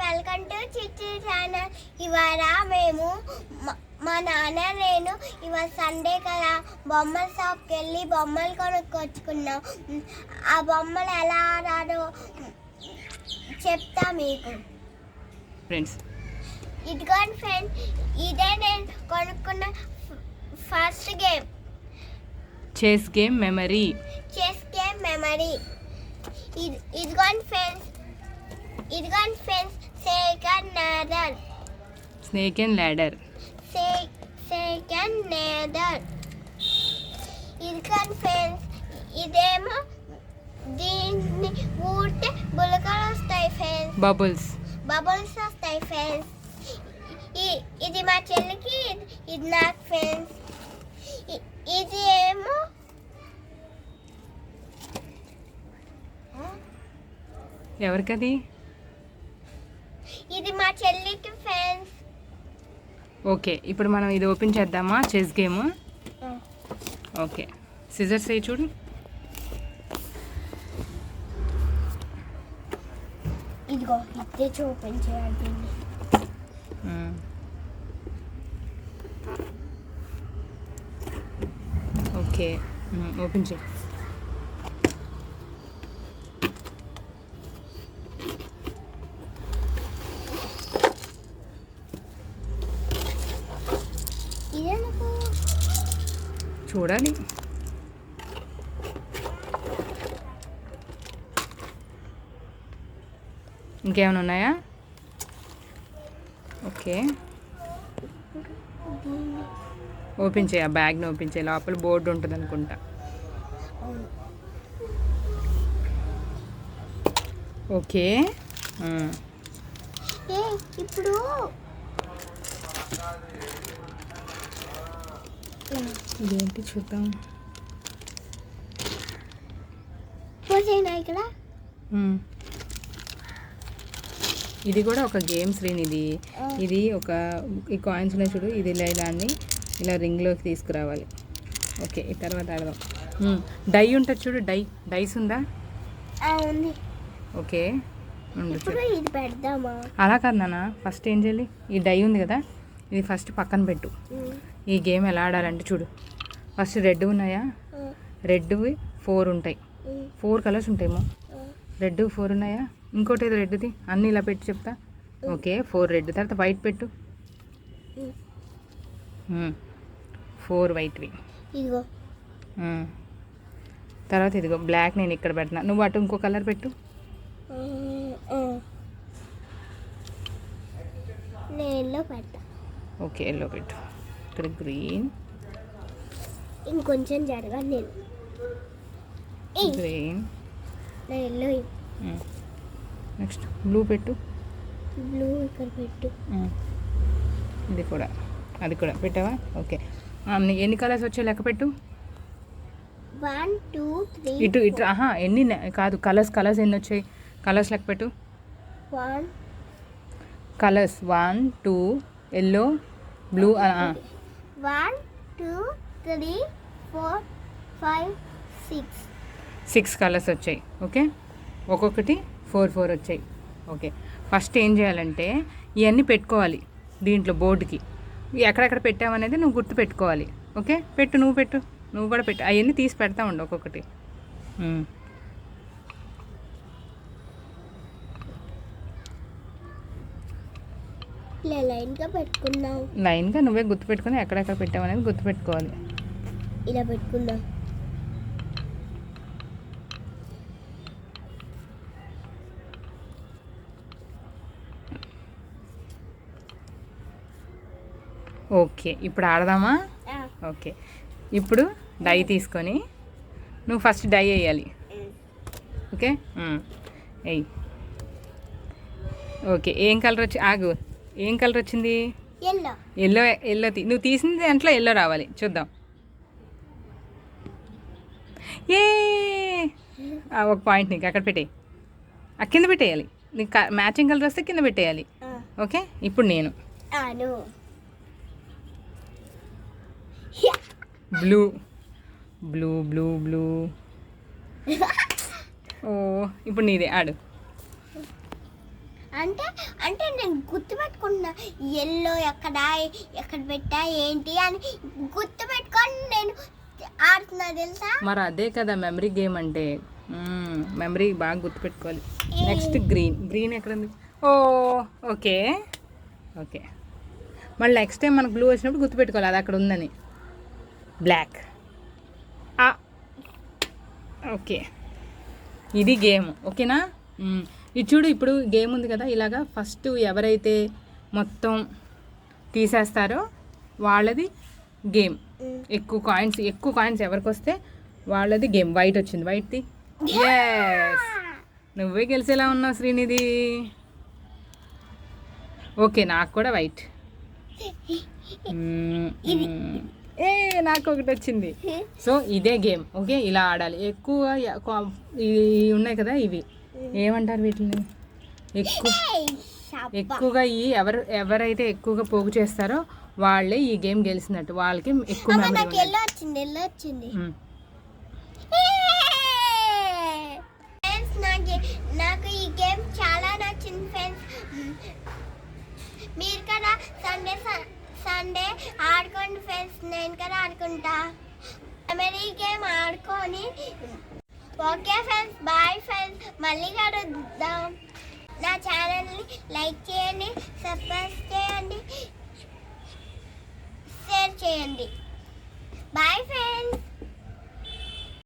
Welcome to చిట్టి channel. ఇవాళ మేము మా నాన్న నేను ఇవాళ సండే కదా బొమ్మల షాప్కి వెళ్ళి బొమ్మలు కొనుక్కొచ్చుకున్నాం. ఆ బొమ్మలు ఎలా ఆడారో చెప్తా మీకు ఫ్రెండ్స్. ఇదిగోండి ఫ్రెండ్స్, ఇదే నేను కొనుక్కున్న first game, chess game memory. ఇదిగోండి ఫ్రెండ్స్, స్నేక్ అండ్ ల్యాడర్. ఇదిగోండి ఫ్రెండ్స్, ఇదేమో దీన్ని ఊరితే బులకలు వస్తాయి ఫ్రెండ్స్, బబుల్స్ వస్తాయి ఫ్రెండ్స్. ఇది మా చెల్లికి, ఇది నాకు ఫ్రెండ్స్. ఇది ఏమో ఎవరికది? ఇది మా చెల్లికి ఫ్రెండ్స్. ఓకే, ఇప్పుడు మనం ఇది ఓపెన్ చేద్దామా? Chess game. ఓకే, సిజర్స్ అయ్యి చూడు. ఇదిగో ఇదే ఓపెన్ చేయాలి. ఓకే, ఓపెన్ చేయి. చూడాలి. ఇంకేమైనా ఉన్నాయా? ఓకే, ఓపెన్ చేయి. ఆ బ్యాగ్ని ఓపెన్ చేయి. లోపల బోర్డు ఉంటుంది అనుకుంటా. ఓకే, ఇప్పుడు ఇదేంటి చూద్దాం. ఇక్కడ ఇది కూడా ఒక గేమ్ శ్రీనిధి. ఇది ఒక ఈ కాయిన్స్ ఉన్నాయి చూడు, ఇది దాన్ని ఇలా రింగ్లోకి తీసుకురావాలి. ఓకే, ఈ తర్వాత ఆడదాం. డై ఉంటుంది చూడు, డైస్ ఉందా? ఓకే, ఇది పెడదామా? అలా కాదు నాన్న, ఫస్ట్ ఏం చేయాలి? ఈ డై ఉంది కదా, ఇది ఫస్ట్ పక్కన పెట్టు. ఈ గేమ్ ఎలా ఆడాలంటే చూడు, ఫస్ట్ రెడ్ ఉన్నాయా? రెడ్వి 4 ఉంటాయి, 4 కలర్స్ ఉంటాయేమో. రెడ్ 4 ఉన్నాయా? ఇంకోటి ఏదో రెడ్ది, అన్నీ ఇలా పెట్టి చెప్తా. ఓకే, 4 రెడ్, తర్వాత వైట్ పెట్టు. 4 వైట్వి. ఇదిగో తర్వాత ఇదిగో బ్లాక్ నేను ఇక్కడ పెడుతున్నా, నువ్వు అటు ఇంకో కలర్ పెట్టు. ఎల్లో పెడతా. ఓకే, ఎల్లో పెట్టు. ఇక్కడ గ్రీన్, ఇంకొంచెం జరగా నేను గ్రీన్, ఎల్లో. నెక్స్ట్ బ్లూ పెట్టు. బ్లూ ఇక్కడ పెట్టు. ఇది కూడా, అది కూడా పెట్టావా? ఓకే, ఎన్ని కలర్స్ వచ్చాయి లెక్క పెట్టు. 1 2 3 ఇటు ఇటు ఎన్ని కాదు, కలర్స్ ఎన్ని వచ్చాయి? కలర్స్ లెక్క పెట్టు. 1 కలర్స్ 1 2 ఎల్లో బ్లూ. 1 2 3 4 5 6 కలర్స్ వచ్చాయి. ఓకే, ఒక్కొక్కటి 4 వచ్చాయి. ఓకే, ఫస్ట్ ఏం చేయాలంటే ఇవన్నీ పెట్టుకోవాలి దీంట్లో బోర్డుకి. ఎక్కడెక్కడ పెట్టామనేది నువ్వు గుర్తు పెట్టుకోవాలి. ఓకే, పెట్టు, నువ్వు కూడా పెట్టు. అవన్నీ తీసి పెడతా ఉండు ఒక్కొక్కటి. లైన్గా నువ్వే గుర్తు పెట్టుకుని ఎక్కడెక్కడ పెట్టామనేది గుర్తు పెట్టుకోవాలి. ఇలా పెట్టుకుందాం. ఓకే, ఇప్పుడు ఆడదామా? ఓకే, ఇప్పుడు డై తీసుకొని నువ్వు ఫస్ట్ డై వేయాలి. ఓకే, వేయి. ఓకే, ఏం కలర్ ఏం కలర్ వచ్చింది? ఎల్లో. నువ్వు తీసింది దాంట్లో ఎల్లో రావాలి, చూద్దాం. ఏ ఒక పాయింట్ నీకు అక్కడ పెట్టేయి, కింద పెట్టేయాలి. నీకు మ్యాచింగ్ కలర్ వస్తే కింద పెట్టేయాలి. ఓకే, ఇప్పుడు నేను బ్లూ బ్లూ బ్లూ బ్లూ. ఓ ఇప్పుడు నీదే ఆడు. అంటే అంటే నేను గుర్తుపెట్టుకుంటున్నా ఎల్లో ఎక్కడ పెట్టా ఏంటి అని గుర్తుపెట్టుకొని నేను ఆడుతున్నా తెలుసా. మరి అదే కదా మెమరీ గేమ్ అంటే. మెమరీ బాగా గుర్తుపెట్టుకోవాలి. నెక్స్ట్ గ్రీన్ ఎక్కడ ఉంది? ఓ ఓకే ఓకే. మళ్ళీ నెక్స్ట్ టైం మనకు బ్లూ వచ్చినప్పుడు గుర్తుపెట్టుకోవాలి అది అక్కడ ఉందని. బ్లాక్. ఓకే, ఇది గేమ్. ఓకేనా? ఇది చూడు, ఇప్పుడు గేమ్ ఉంది కదా, ఇలాగా ఫస్ట్ ఎవరైతే మొత్తం తీసేస్తారో వాళ్ళది గేమ్. ఎక్కువ కాయిన్స్ ఎవరికి వస్తే వాళ్ళది గేమ్. వైట్ వచ్చింది, వైట్ది. ఎస్, నువ్వే గెలిచేలా ఉన్నావు శ్రీనిధి. ఓకే, నాకు కూడా వైట్. నాకు ఒకటి వచ్చింది. సో ఇదే గేమ్. ఓకే, ఇలా ఆడాలి. ఇవి ఉన్నాయి కదా, ఇవి ఏమంటారు వీటిని? ఎక్కువగా ఎవరైతే ఎక్కువగా పోగు చేస్తారో వాళ్ళే ఈ గేమ్ గెలిచినట్టు. వాళ్ళకి ఎక్కువ వచ్చింది. నాకు ఈ గేమ్ చాలా నచ్చింది ఫ్రెండ్స్. మీరు కదా సండే ఆడుకోండి ఫ్రెండ్స్. నేను కదా ఆడుకుంటా. మెమరీ గేమ్ ఆడుకొని. Okay friends, bye friends. మళ్ళీ కలుద్దాం. నా ఛానల్ని లైక్ చేయండి, సబ్స్క్రైబ్ చేయండి, షేర్ చేయండి. Bye friends.